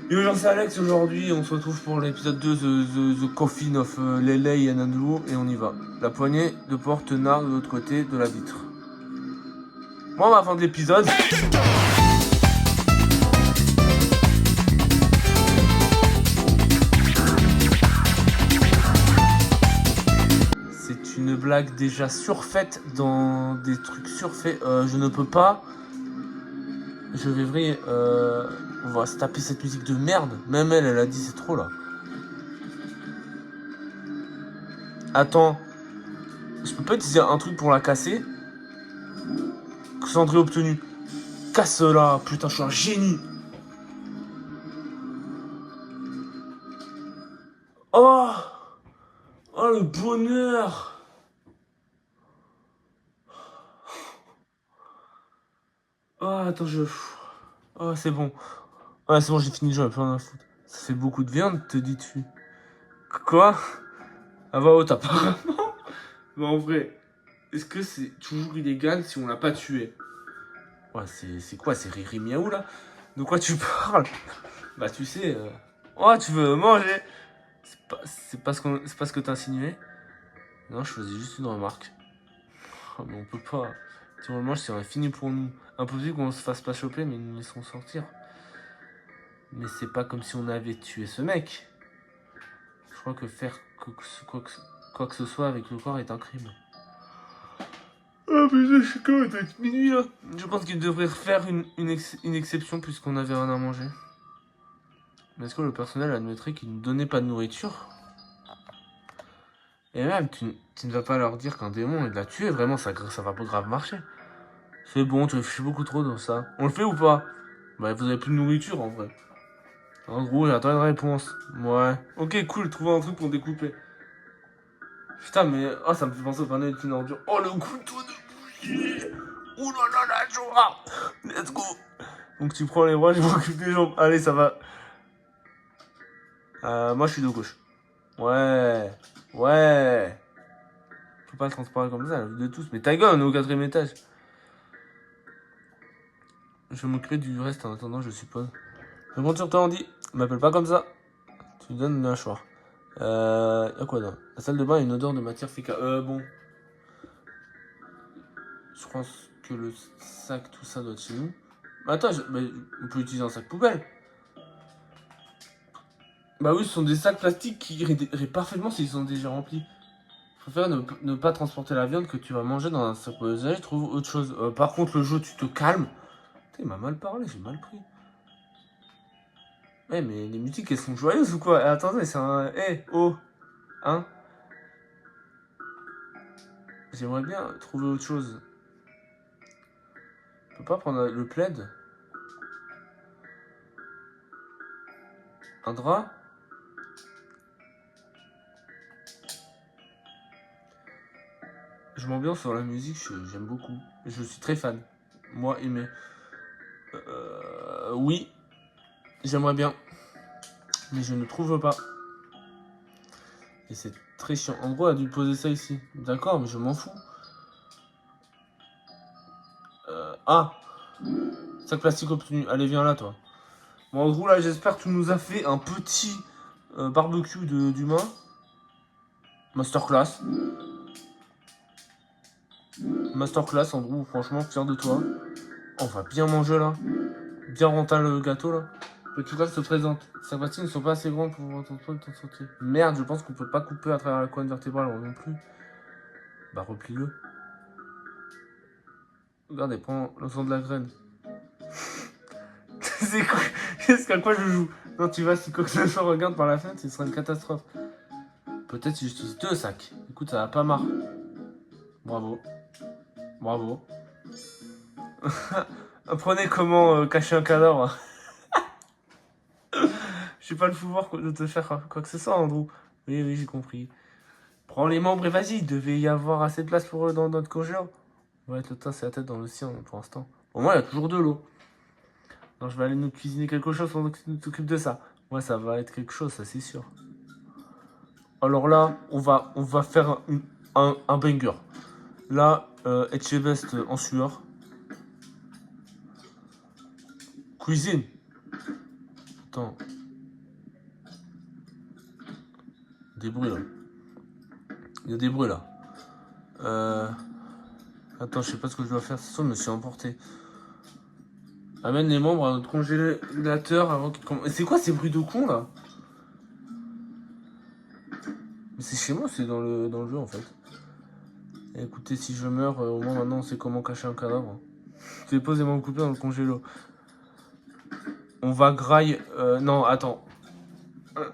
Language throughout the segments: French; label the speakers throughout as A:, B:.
A: Yo, j'en sais Alex, aujourd'hui on se retrouve pour l'épisode 2 The Coffin of Lele and Andrew et on y va. La poignée de porte nargue de l'autre côté de la vitre. Bon, avant de l'épisode. C'est une blague déjà surfaite dans des trucs surfaits. Je ne peux pas. Je vais vriller. On va se taper cette musique de merde. Même elle a dit c'est trop là. Attends. Je peux pas utiliser un truc pour la casser. Cendré obtenu. Casse-la. Putain, je suis un génie. Oh. Oh le bonheur. Oh attends, oh c'est bon. Ouais c'est bon, j'ai fini le jeu, j'ai plus rien à foutre. Ça fait beaucoup de viande, te dis-tu. Quoi? À voix haute apparemment. Mais en vrai, est-ce que c'est toujours illégal si on l'a pas tué? Ouais, c'est quoi? C'est Riri Miaou là? De quoi tu parles? Bah tu sais... Oh, tu veux manger? C'est pas ce que t'as insinué? Non, je faisais juste une remarque. Oh, mais on peut pas. Si on le mange, c'est fini pour nous. Impossible qu'on se fasse pas choper, mais ils nous laisseront sortir. Mais c'est pas comme si on avait tué ce mec. Je crois que faire quoi que ce soit avec le corps est un crime. Ah putain, je suis quand même avec minuit là. Je pense qu'il devrait faire une exception puisqu'on avait rien à manger. Mais est-ce que le personnel admettrait qu'il ne donnait pas de nourriture? Et même, tu ne vas pas leur dire qu'un démon est de la tuer, vraiment, ça va pas grave marcher. C'est bon, tu réfléchis beaucoup trop dans ça. On le fait ou pas? Bah, vous avez plus de nourriture en vrai. En gros, j'attends une réponse. Ouais. Ok, cool, trouver un truc pour découper. Putain, mais. Oh, ça me fait penser au panneau avec une ordure. Oh, le couteau de boucher. Ouh là là la joie. Let's go. Donc, tu prends les bras, je m'occupe des jambes. Allez, ça va. Moi, je suis de gauche. Ouais. Ouais. Faut pas le transporter comme ça, la vue de tous. Mais ta gueule, on est au 4ème étage. Je vais m'occuper du reste en attendant, je suppose. Je compte sur toi, Andy. M'appelle pas comme ça. Tu me donnes une mâchoire. Y'a quoi là? La salle de bain a une odeur de matière fécale. Bon. Je pense que le sac, tout ça doit être chez nous. Mais attends, on peut utiliser un sac poubelle. Bah oui, ce sont des sacs plastiques qui iraient parfaitement s'ils sont déjà remplis. Je préfère ne pas transporter la viande que tu vas manger dans un sac poubelle. Je trouve autre chose. Par contre, le jeu, tu te calmes. Putain, il m'a mal parlé, j'ai mal pris. Eh, mais les musiques, elles sont joyeuses ou quoi? Attendez, c'est un... Eh, oh. Hein? J'aimerais bien trouver autre chose. On peut pas prendre le plaid? Un drap? Je m'ambiance sur la musique, j'aime beaucoup. Je suis très fan. Moi, aimé. Oui, j'aimerais bien. Mais je ne trouve pas. Et c'est très chiant. En gros, elle a dû poser ça ici. D'accord, mais je m'en fous. Ah! Sac plastique obtenu. Allez, viens là, toi. Bon, en gros, là, j'espère que tu nous as fait un petit barbecue d'humains. Masterclass. Masterclass, en gros, franchement, fier de toi. On va bien manger, là. Bien rentable le gâteau, là. Petit classe se présente. Ces pastilles ne sont pas assez grandes pour votre santé. Merde, je pense qu'on peut pas couper à travers la colonne vertébrale non plus. Bah, replie-le. Regardez, prends le sang de la graine. C'est quoi? Qu'est-ce qu'à quoi je joue? Non, tu vas, si quoi que ce soit regarde par la fenêtre, ce sera une catastrophe. Peut-être si j'utilise 2 sacs. Écoute, ça va pas marre. Bravo. Bravo. Apprenez comment cacher un cadavre. J'ai pas le pouvoir de te faire quoi que ce soit, Andrew. Oui, oui, j'ai compris. Prends les membres et vas-y, il devait y avoir assez de place pour eux dans notre congélo. Ouais, le tas, c'est la tête dans le sien pour l'instant. Au moins, il y a toujours de l'eau. Non, je vais aller nous cuisiner quelque chose pendant que tu t'occupes de ça. Ouais, ça va être quelque chose, ça c'est sûr. Alors là, on va faire un banger. Là, Etchebest en sueur. Cuisine. Attends, Des bruits, là. Il y a des bruits, là. Attends, je sais pas ce que je dois faire. C'est ça, je me suis emporté. Amène les membres à notre congélateur avant qu'il commence. C'est quoi ces bruits de con, là? Mais c'est chez moi, c'est dans le jeu, en fait. Et écoutez, si je meurs, au moins maintenant on sait comment cacher un cadavre. Déposez-moi le coupé dans le congélo. On va graille... non, attends.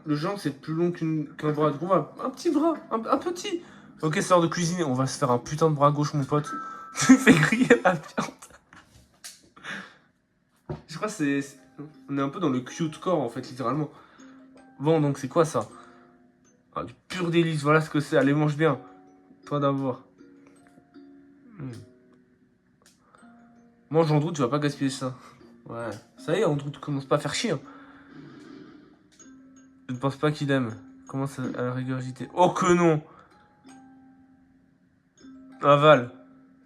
A: Le jambe, c'est plus long qu'un bras. On va... Un petit bras, un petit. Ok, c'est l'heure de cuisiner. On va se faire un putain de bras gauche, mon pote. Tu fais griller la viande. Je crois que c'est... On est un peu dans le cute corps, en fait, littéralement. Bon, donc c'est quoi ça? Ah, du pur délice, voilà ce que c'est. Allez, mange bien. Toi d'abord. Mange, Andrew, tu vas pas gaspiller ça. Ouais. Ça y est, Andrew, tu commences pas à faire chier. Hein. Je ne pense pas qu'il aime. Commence à la régurgiter. Oh que non! Avale.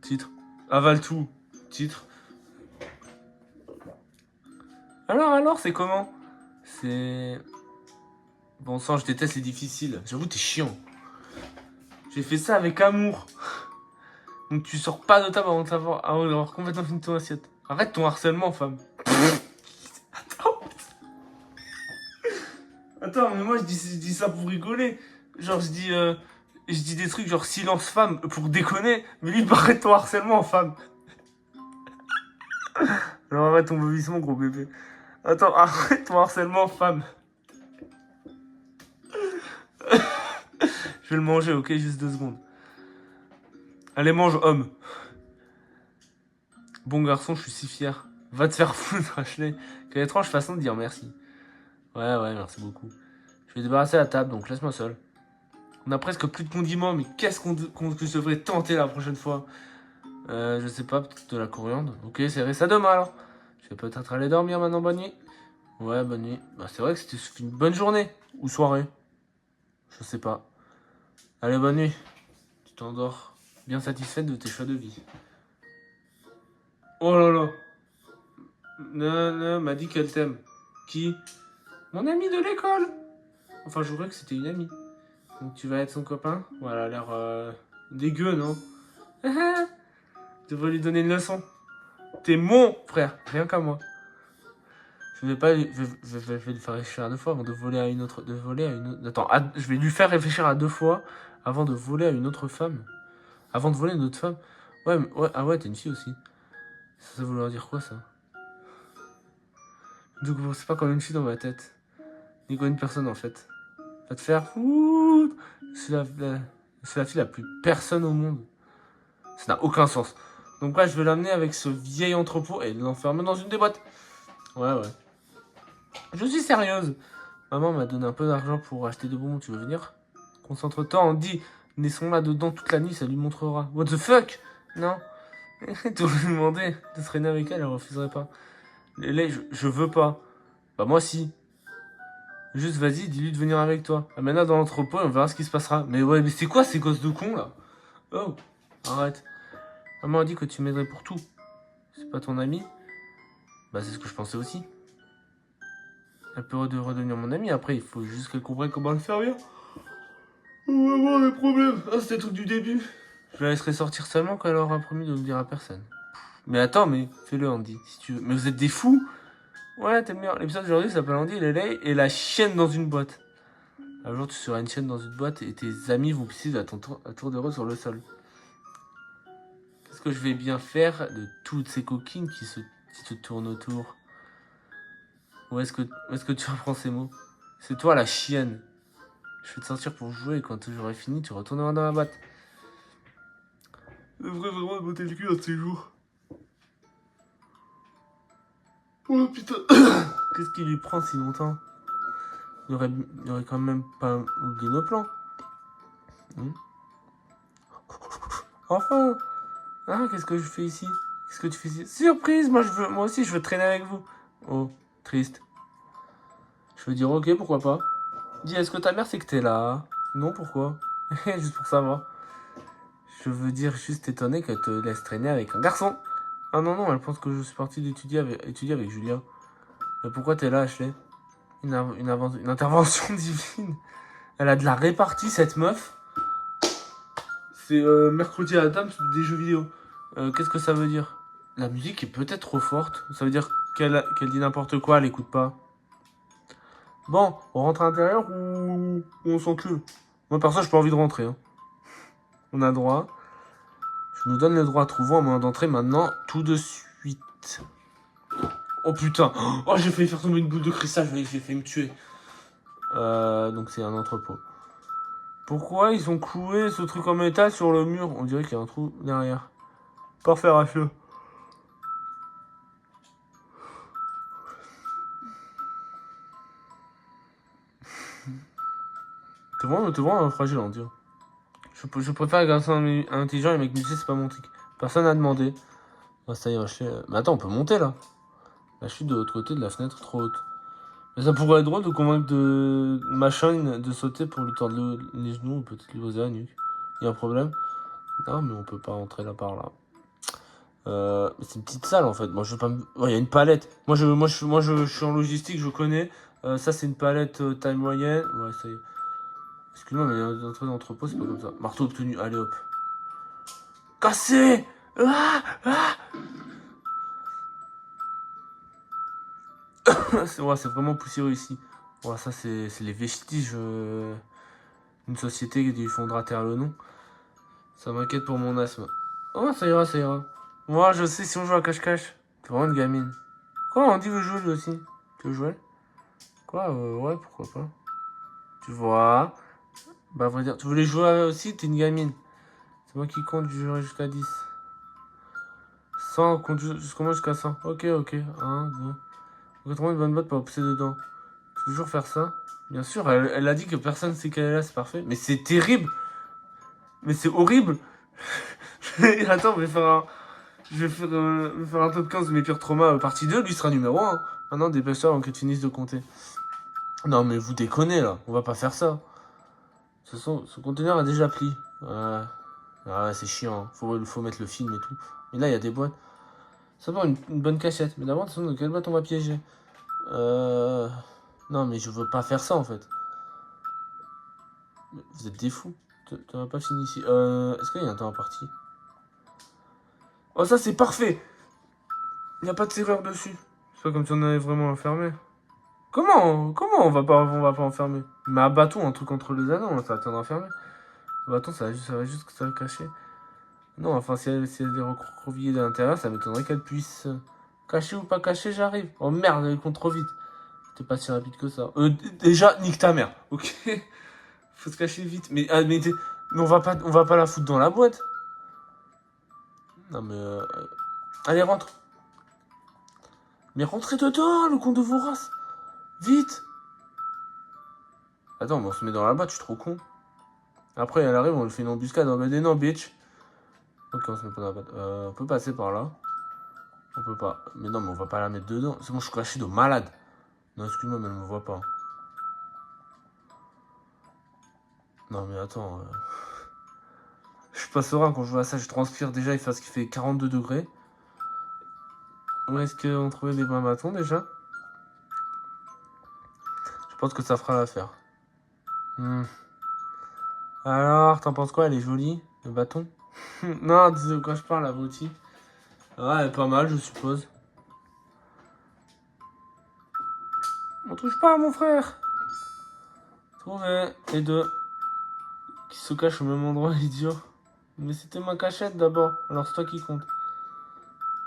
A: Titre. Avale tout. Titre. Alors, c'est comment? C'est... Bon sang, je déteste les difficiles. J'avoue, t'es chiant. J'ai fait ça avec amour. Donc tu sors pas de table avant d'avoir complètement fini ton assiette. Arrête ton harcèlement, femme. Attends, mais moi je dis ça pour rigoler. Genre je dis des trucs genre silence femme pour déconner. Mais lui, arrête ton harcèlement, femme. Alors arrête ton vomissement, gros bébé. Attends, arrête ton harcèlement, femme. Je vais le manger, ok? Juste 2 secondes. Allez, mange, homme. Bon garçon, je suis si fier. Va te faire foutre, Ashley. Quelle étrange façon de dire merci. Ouais, merci beaucoup. Je vais débarrasser la table, donc laisse-moi seul. On a presque plus de condiments, mais qu'est-ce que je devrais tenter la prochaine fois? Je sais pas, peut-être de la coriandre. Ok, c'est vrai, ça demain alors. Je vais peut-être aller dormir maintenant, bonne nuit. Ouais, bonne nuit. Bah, c'est vrai que c'était une bonne journée. Ou soirée. Je sais pas. Allez, bonne nuit. Tu t'endors. Bien satisfaite de tes choix de vie. Oh là là. Non, m'a dit qu'elle t'aime. Qui? Mon ami de l'école. Enfin, je voudrais que c'était une amie. Donc tu vas être son copain? Voilà, elle a l'air dégueu, non? Tu devrais lui donner une leçon. T'es mon frère, rien qu'à moi. Je vais pas, je vais lui faire réfléchir à 2 fois avant de voler à une autre, Attends, je vais lui faire réfléchir à 2 fois avant de voler à une autre femme. Avant de voler une autre femme. Ouais, ah ouais, t'es une fille aussi. Ça veut vouloir dire quoi ça? Donc c'est pas comme une fille dans ma tête, ni comme une personne en fait. Va te faire foutre. C'est la fille la plus personne au monde. Ça n'a aucun sens. Donc là, je vais l'amener avec ce vieil entrepôt et l'enfermer dans une des boîtes. Ouais. Je suis sérieuse. Maman m'a donné un peu d'argent pour acheter des bonbons, tu veux venir? Concentre-toi, on dit. Laissons là dedans toute la nuit, ça lui montrera. What the fuck? Non. Tu lui demander de se traîner avec elle, elle refuserait pas. Lélé, je veux pas. Bah moi si. Juste vas-y, dis-lui de venir avec toi. Amène-la dans l'entrepôt et on verra ce qui se passera. Mais ouais, mais c'est quoi ces gosses de cons là? Oh, arrête. Maman a dit que tu m'aiderais pour tout. C'est pas ton ami? Bah c'est ce que je pensais aussi. Elle peut redevenir mon amie, après il faut juste qu'elle comprenne comment le faire bien. On va avoir des problèmes. Ah, c'était le truc du début. Je la laisserai sortir seulement quand elle aura promis de le dire à personne. Mais attends, mais fais-le Andy, si tu veux. Mais vous êtes des fous? Ouais, t'aimes bien. L'épisode d'aujourd'hui s'appelle Andy, Lélé et la chienne dans une boîte. Un jour tu seras une chienne dans une boîte et tes amis vont pisser à tour de rôle sur le sol. Qu'est-ce que je vais bien faire de toutes ces coquines qui te tournent autour? Où est-ce que tu reprends ces mots? C'est toi la chienne. Je vais te sortir pour jouer et quand j'aurai fini, tu retourneras dans la boîte. Je devrais vraiment me botter le cul un de ces jours. Oh putain. Qu'est-ce qui lui prend si longtemps? Il aurait quand même pas oublié nos plans. Enfin. Ah, qu'est-ce que je fais ici? Qu'est-ce que tu fais ici? Surprise, moi aussi je veux traîner avec vous. Oh, triste. Je veux dire ok, pourquoi pas. Dis, est-ce que ta mère sait que t'es là? Non, pourquoi? Juste pour savoir. Je veux dire juste étonné qu'elle te laisse traîner avec un garçon. Ah non, elle pense que je suis parti étudier avec Julia. Mais pourquoi t'es là, Ashley? Une intervention divine. Elle a de la répartie, cette meuf. C'est mercredi à la table des jeux vidéo. Qu'est-ce que ça veut dire? La musique est peut-être trop forte. Ça veut dire qu'elle dit n'importe quoi, elle écoute pas. Bon, on rentre à l'intérieur ou on s'encule? Moi, perso, j'ai pas envie de rentrer. Hein. On a droit. Je nous donne le droit, trouvons un moyen d'entrer maintenant, tout de suite. Oh putain! Oh, j'ai failli faire tomber une boule de cristal, j'ai failli me tuer. Donc c'est un entrepôt. Pourquoi ils ont cloué ce truc en métal sur le mur? On dirait qu'il y a un trou derrière. Parfait, Rachel. T'es vraiment fragile, on dirait. Je préfère les garçons intelligents et les mecs musclés, c'est pas mon truc. Personne n'a demandé. Ah, ça y est, Rachel. Mais attends, on peut monter là. Là, je suis de l'autre côté de la fenêtre trop haute. Mais ça pourrait être drôle de convaincre de machin de sauter pour lui tordre les genoux ou peut-être lui poser la nuque. Il y a un problème? Non, mais on peut pas entrer là par là. C'est une petite salle en fait. Moi je veux pas me... Oh, il y a une palette. Je suis en logistique, je connais. Ça c'est une palette taille moyenne. Ouais, ça y est. Excuse-moi, mais l'entrée d'entrepôt, c'est pas comme ça. Marteau obtenu, allez hop. Cassé! Ah, ah. C'est ouais, c'est vraiment poussiéreux ici. Ouais, ça c'est les vestiges d'une société du fondra taire le nom. Ça m'inquiète pour mon asthme. Oh, ça ira, ça ira. Moi, je sais si on joue à cache-cache. T'es vraiment une gamine. Quoi, Andy veut jouer lui aussi? Tu veux jouer? Quoi, ouais, pourquoi pas. Tu vois? Bah, à vrai dire, tu voulais jouer aussi? T'es une gamine. C'est moi qui compte, je jouerai jusqu'à 10. 100, compte jusqu'au moins jusqu'à 100. Ok, ok. 1, 2. On va trouver une bonne botte pour pousser dedans. Tu veux toujours faire ça? Bien sûr, elle a dit que personne sait qu'elle est là, c'est parfait. Mais c'est terrible! Mais c'est horrible! Attends, je vais faire un top 15 de mes pires traumas partie 2, lui sera numéro 1. Maintenant, dépêche-toi avant que tu finisses de compter. Non, mais vous déconnez là, on va pas faire ça. Ce conteneur a déjà pli. Ouais, ouais c'est chiant, hein. Faut mettre le film et tout. Mais là, il y a des boîtes. Ça va, une bonne cachette. Mais d'abord, de quelle boîte on va piéger? Non, mais je veux pas faire ça en fait. Vous êtes des fous. T'en as pas fini ici. Est-ce qu'il y a un temps imparti? Oh, ça c'est parfait! Il n'y a pas de serrure dessus. C'est pas comme si on avait vraiment enfermé. Comment on va pas enfermer? Mais un bâton, un truc entre les anneaux, ça va t'en enfermer. Le bâton, ça va juste ça le cacher. Non, enfin, si elle est recroquevillée de l'intérieur, ça m'étonnerait qu'elle puisse. Cacher ou pas cacher, j'arrive. Oh merde, elle compte trop vite. T'es pas si rapide que ça. Déjà, nique ta mère, ok? Faut se cacher vite. Mais on va pas la foutre dans la boîte. Non, mais. Allez, rentre. Mais rentrez dedans, le con de vos races. Vite. Attends, on se met dans la boîte, je suis trop con. Après, elle arrive, on lui fait une embuscade en mode non, bitch. Ok, on se met pas dans la boîte. On peut passer par là. On peut pas. Mais non, mais on va pas la mettre dedans. C'est bon, je suis caché de malade. Non, excuse-moi, mais elle me voit pas. Non, mais attends. Je suis pas serein quand je vois ça. Je transpire déjà. Il fait 42 degrés. Où est-ce qu'on trouvait les bains bâtons déjà? Je pense que ça fera l'affaire. Alors, t'en penses quoi? Elle est jolie, le bâton? Non, tu sais de quoi je parle, la broutille. Ouais, elle est pas mal, je suppose. On touche pas à mon frère. Trouvé. Et deux. Qui se cachent au même endroit, idiot. Mais c'était ma cachette d'abord. Alors c'est toi qui compte.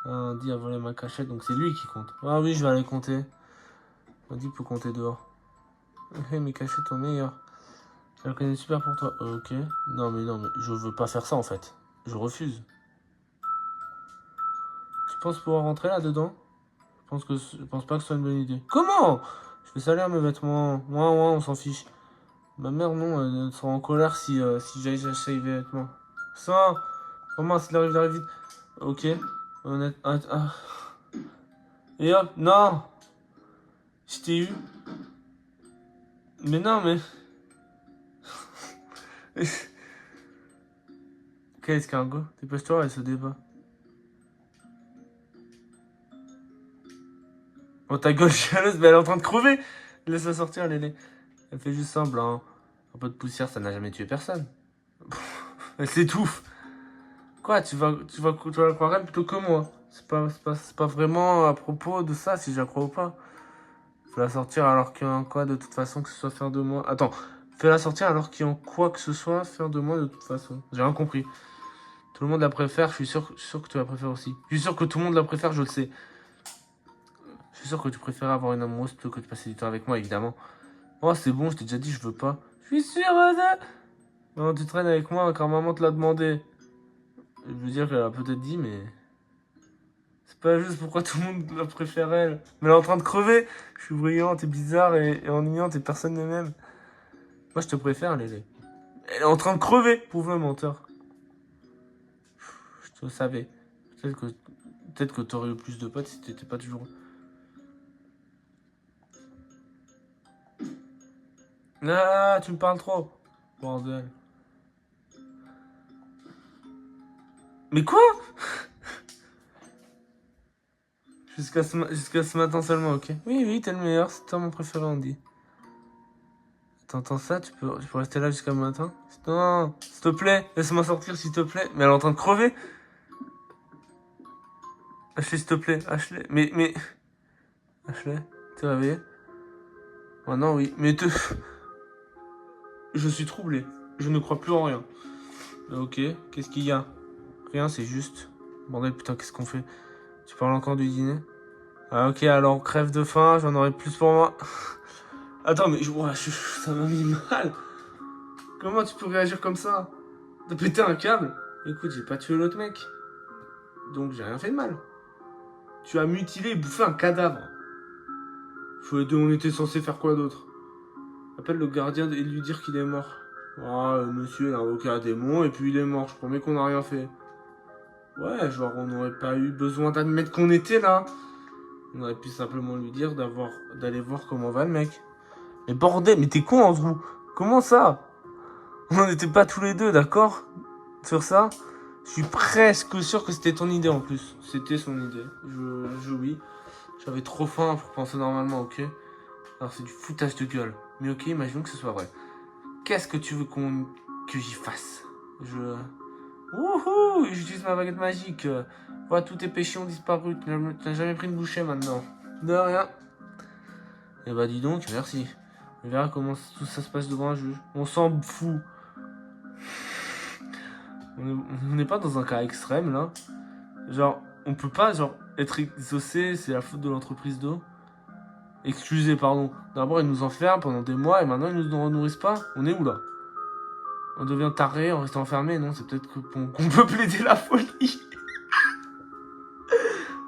A: Andy a volé ma cachette, donc c'est lui qui compte. Ah oui, je vais aller compter. Andy peut compter dehors. Mes cachettes sont meilleures. Je la connais super pour toi. Ok. Non, mais je veux pas faire ça en fait. Je refuse. Tu penses pouvoir rentrer là-dedans? Je pense pas que ce soit une bonne idée. Comment? Je vais salir mes vêtements. Moi, on s'en fiche. Ma mère, non, elle sera en colère si j'achète les vêtements. Ça, comment s'il arrive d'arriver vite? Ok. Honnête. Et hop, non! Je t'ai eu. Mais non, mais. Quel escargot? Dépêche-toi, elle se débat. Oh ta gueule jalouse, mais elle est en train de crever! Laisse-la sortir, Lélé. Elle fait juste semblant. Un peu de poussière, ça n'a jamais tué personne. Elle s'étouffe. Quoi, tu vas la croire elle plutôt que moi. C'est pas vraiment à propos de ça, si je la crois ou pas. Fais-la sortir alors qu'il y a un quoi de toute façon que ce soit faire de moi. Attends, fais-la sortir alors qu'il y a quoi que ce soit faire de moi de toute façon. J'ai rien compris. Tout le monde la préfère, je suis sûr que tu la préfères aussi. Je suis sûr que tout le monde la préfère, je le sais. Je suis sûr que tu préfères avoir une amoureuse plutôt que de passer du temps avec moi, évidemment. Oh, c'est bon, je t'ai déjà dit, je veux pas. Je suis sûr de... Non, tu traînes avec moi car maman te l'a demandé. Je veux dire qu'elle a peut-être dit, mais... C'est pas juste pourquoi tout le monde la préfère elle. Mais elle est en train de crever. Je suis brillante et bizarre et ennuyante et personne ne m'aime. Moi, je te préfère, Lélé. Elle est en train de crever, pauvre menteur. Je te savais. Peut-être que t'aurais eu plus de potes si t'étais pas toujours... Ah, tu me parles trop. Bordel. Mais quoi? Jusqu'à ce matin seulement, ok. Oui, t'es le meilleur, c'est toi mon préféré, on dit. T'entends ça? Tu peux rester là jusqu'à le matin? Non, s'il te plaît, laisse-moi sortir, s'il te plaît. Mais elle est en train de crever. Ashley, s'il te plaît, Ashley. Mais... Ashley, t'es réveillée? Oh non, oui. Mais je suis troublé. Je ne crois plus en rien. Ok, qu'est-ce qu'il y a? Rien, c'est juste... Bordel, putain, qu'est-ce qu'on fait? Tu parles encore du dîner? Ah ok, alors crève de faim, j'en aurai plus pour moi. Attends, mais ça m'a mis mal. Comment tu peux réagir comme ça? T'as pété un câble? Écoute, j'ai pas tué l'autre mec. Donc j'ai rien fait de mal. Tu as mutilé et bouffé un cadavre. On était censé faire quoi d'autre? Appelle le gardien et lui dire qu'il est mort. Ah, monsieur, il a invoqué un démon et puis il est mort. Je promets qu'on n'a rien fait. Ouais, genre on n'aurait pas eu besoin d'admettre qu'on était là. On aurait pu simplement lui dire d'aller voir comment va le mec. Mais bordel, mais t'es con, Andrew. Comment ça? On n'était pas tous les deux, d'accord? Sur ça? Je suis presque sûr que c'était ton idée en plus. C'était son idée. Oui. J'avais trop faim pour penser normalement, ok? Alors c'est du foutage de gueule. Mais ok, imaginons que ce soit vrai. Qu'est-ce que tu veux que j'y fasse? Wouhou! J'utilise ma baguette magique. Voilà, tous tes péchés ont disparu. Tu n'as jamais pris une bouchée maintenant. De rien. Eh bah dis donc, merci. On verra comment tout ça se passe devant un juge. On s'en fout. On n'est pas dans un cas extrême là. Genre, on peut pas être exaucé, c'est la faute de l'entreprise d'eau. Excusez, pardon. D'abord, ils nous enferment pendant des mois et maintenant ils nous nourrissent pas. On est où là? On devient taré en restant enfermé? Non, c'est peut-être qu'on peut plaider la folie.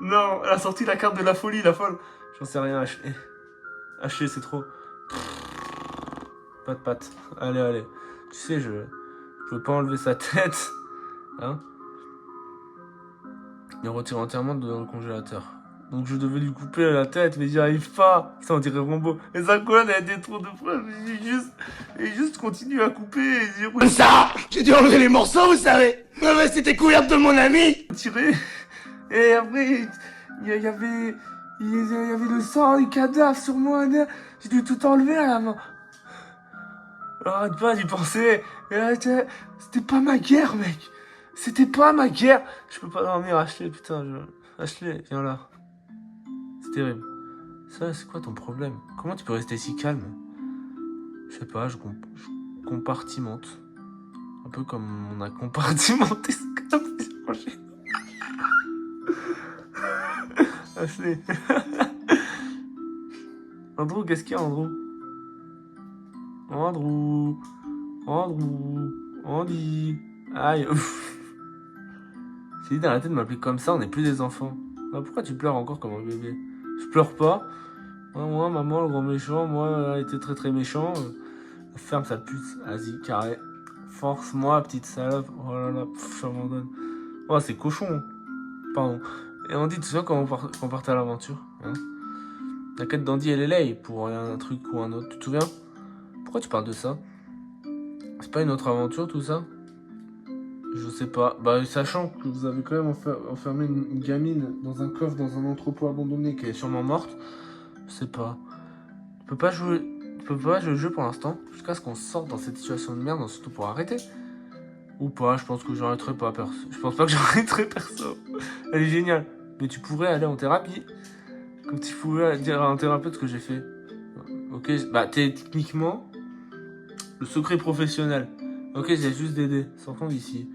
A: Non, elle a sorti la carte de la folie, la folle. J'en sais rien, Haché, c'est trop. Pas de patte. Allez. Tu sais, je peux pas enlever sa tête. Hein? Il retire entièrement dans le congélateur. Donc je devais lui couper la tête, mais j'y arrive pas. Ça, on dirait Rambo. Et sa colonne, elle a des trous de preuves. J'ai juste continué à couper. Et
B: Comme ça, j'ai dû enlever les morceaux, vous savez. Mais c'était couverte de mon ami.
A: tiré. Et après, il y avait le sang, les cadavres sur moi. J'ai dû tout enlever à la main. Arrête pas d'y penser. C'était pas ma guerre, mec. C'était pas ma guerre. Je peux pas dormir, Ashley, putain. Ashley, viens là. C'est terrible. Ça, c'est quoi ton problème? Comment tu peux rester si calme? Je sais pas, je compartimente. Un peu comme on a compartimenté ce que Ashley. Andrew, qu'est-ce qu'il y a, Andrew? Andy. Aïe. J'ai dit d'arrêter de m'appeler comme ça, on n'est plus des enfants. Ah, pourquoi tu pleures encore comme un bébé? Je pleure pas. Moi, maman, le grand méchant, moi, elle était très très méchant. Ferme sa pute. Vas-y, carré. Force-moi, petite salope. Oh là là, j'abandonne. Oh, c'est cochon. Pardon. Et Andy, tu te souviens quand on partait à l'aventure, hein? La quête d'Andy et Lélay pour un truc ou un autre, tu te souviens? Pourquoi tu parles de ça? C'est pas une autre aventure tout ça? Je sais pas. Bah, sachant que vous avez quand même enfermé une gamine dans un coffre, dans un entrepôt abandonné qui est sûrement morte, je sais pas. Tu peux pas jouer. peux pas jouer le jeu pour l'instant, jusqu'à ce qu'on sorte dans cette situation de merde, surtout pour arrêter. Ou pas, je pense que j'arrêterai pas perso. Je pense pas que j'arrêterai perso. Elle est géniale. Mais tu pourrais aller en thérapie. Comme tu pouvais dire à un thérapeute ce que j'ai fait. Ok, bah techniquement, le secret professionnel. Ok, j'ai juste d'aider. Sortons d'ici.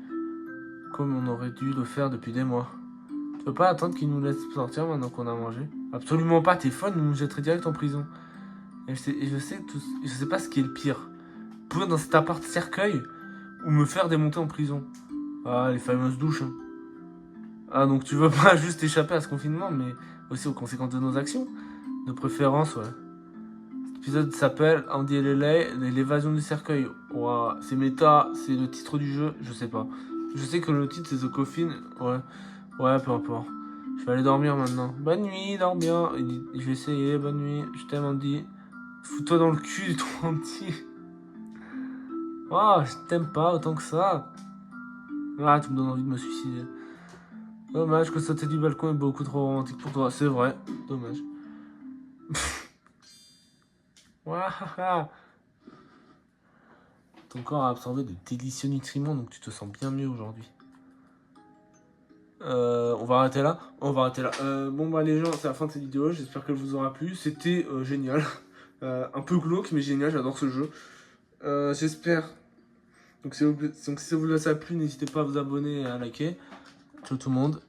A: Comme on aurait dû le faire depuis des mois. Tu peux pas attendre qu'il nous laisse sortir maintenant qu'on a mangé? Absolument pas, t'es folle, nous nous jetterait direct en prison. Et je sais pas ce qui est le pire. Pourrir dans cet appart cercueil ou me faire démonter en prison. Ah, les fameuses douches. Hein. Ah, donc tu veux pas juste échapper à ce confinement, mais aussi aux conséquences de nos actions? De préférence, ouais. Cet épisode s'appelle Andy et l'évasion du cercueil. Ouah, c'est méta, c'est le titre du jeu, je sais pas. Je sais que le titre c'est The Coffin, ouais. Ouais, peu importe. Je vais aller dormir maintenant. Bonne nuit, dors bien. Je vais essayer, bonne nuit. Je t'aime, Andy. Fous-toi dans le cul, toi, Andy. Ah, je t'aime pas autant que ça. Ah, tu me donnes envie de me suicider. Dommage que sauter du balcon est beaucoup trop romantique pour toi. C'est vrai, dommage. Wahaha. Ton corps a absorbé de délicieux nutriments, donc tu te sens bien mieux aujourd'hui. On va arrêter là. Bon bah les gens, c'est la fin de cette vidéo. J'espère qu'elle vous aura plu. C'était génial. Un peu glauque, mais génial. J'adore ce jeu. J'espère. Donc si ça vous a plu, n'hésitez pas à vous abonner et à liker. Ciao tout le monde.